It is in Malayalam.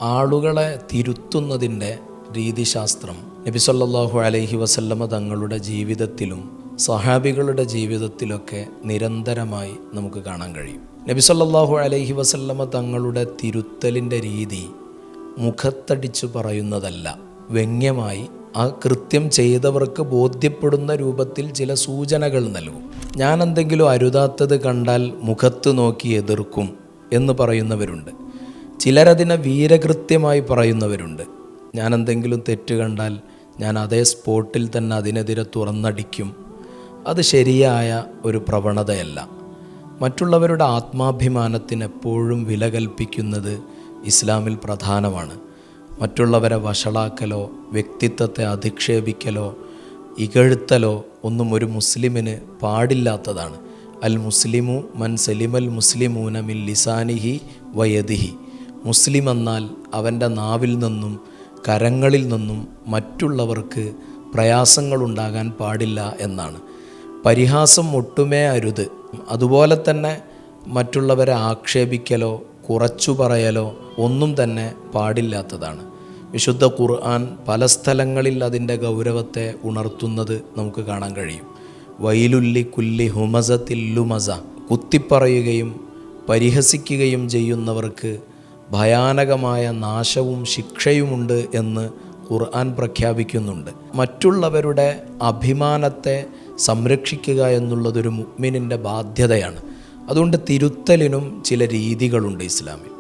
ആളുകളെ തിരുത്തുന്നതിൻ്റെ രീതിശാസ്ത്രം നബി സല്ലല്ലാഹു അലൈഹി വസല്ലമ തങ്ങളുടെ ജീവിതത്തിലും സഹാബികളുടെ ജീവിതത്തിലൊക്കെ നിരന്തരമായി നമുക്ക് കാണാൻ കഴിയും. നബി സല്ലല്ലാഹു അലൈഹി വസല്ലമ തങ്ങളുടെ തിരുത്തലിൻ്റെ രീതി മുഖത്തടിച്ചു പറയുന്നതല്ല, വ്യംഗ്യമായി ആ കൃത്യം ചെയ്തവർക്ക് ബോധ്യപ്പെടുന്ന രൂപത്തിൽ ചില സൂചനകൾ നൽകും. ഞാൻ എന്തെങ്കിലും അരുതാത്തത് കണ്ടാൽ മുഖത്ത് നോക്കി എതിർക്കും എന്ന് പറയുന്നവരുണ്ട്. ചിലരതിനെ വീരകൃത്യമായി പറയുന്നവരുണ്ട്. ഞാൻ എന്തെങ്കിലും തെറ്റ് കണ്ടാൽ ഞാൻ അതേ സ്പോട്ടിൽ തന്നെ അതിനെതിരെ തുറന്നടിക്കും. അത് ശരിയായ ഒരു പ്രവണതയല്ല. മറ്റുള്ളവരുടെ ആത്മാഭിമാനത്തിന് എപ്പോഴും വില കൽപ്പിക്കുന്നത് ഇസ്ലാമിൽ പ്രധാനമാണ്. മറ്റുള്ളവരെ വഷളാക്കലോ വ്യക്തിത്വത്തെ അധിക്ഷേപിക്കലോ ഇകഴ്ത്തലോ ഒന്നും ഒരു മുസ്ലിമിന് പാടില്ലാത്തതാണ്. അൽ മുസ്ലിമു മൻ സലിമൽ മുസ്ലിമൂന മിൻ ലിസാനിഹി വയദിഹി. മുസ്ലിം എന്നാൽ അവൻ്റെ നാവിൽ നിന്നും കരങ്ങളിൽ നിന്നും മറ്റുള്ളവർക്ക് പ്രയാസങ്ങളുണ്ടാകാൻ പാടില്ല എന്നാണ്. പരിഹാസം ഒട്ടുമേ അരുത്. അതുപോലെ തന്നെ മറ്റുള്ളവരെ ആക്ഷേപിക്കലോ കുറച്ചു പറയലോ ഒന്നും തന്നെ പാടില്ലാത്തതാണ്. വിശുദ്ധ ഖുർആൻ പല സ്ഥലങ്ങളിൽ അതിൻ്റെ ഗൗരവത്തെ ഉണർത്തുന്നത് നമുക്ക് കാണാൻ കഴിയും. വൈലുല്ലി കുല്ലി ഹുമസത്തിൽ ലുമസ. കുത്തിപ്പറയുകയും പരിഹസിക്കുകയും ചെയ്യുന്നവർക്ക് ഭയാനകമായ നാശവും ശിക്ഷയുമുണ്ട് എന്ന് ഖുർആൻ പ്രഖ്യാപിക്കുന്നുണ്ട്. മറ്റുള്ളവരുടെ അഭിമാനത്തെ സംരക്ഷിക്കുക എന്നുള്ളതൊരു മുഅ്മിനിൻ്റെ ബാധ്യതയാണ്. അതുകൊണ്ട് തിരുത്തലിനും ചില രീതികളുണ്ട് ഇസ്ലാമിൽ.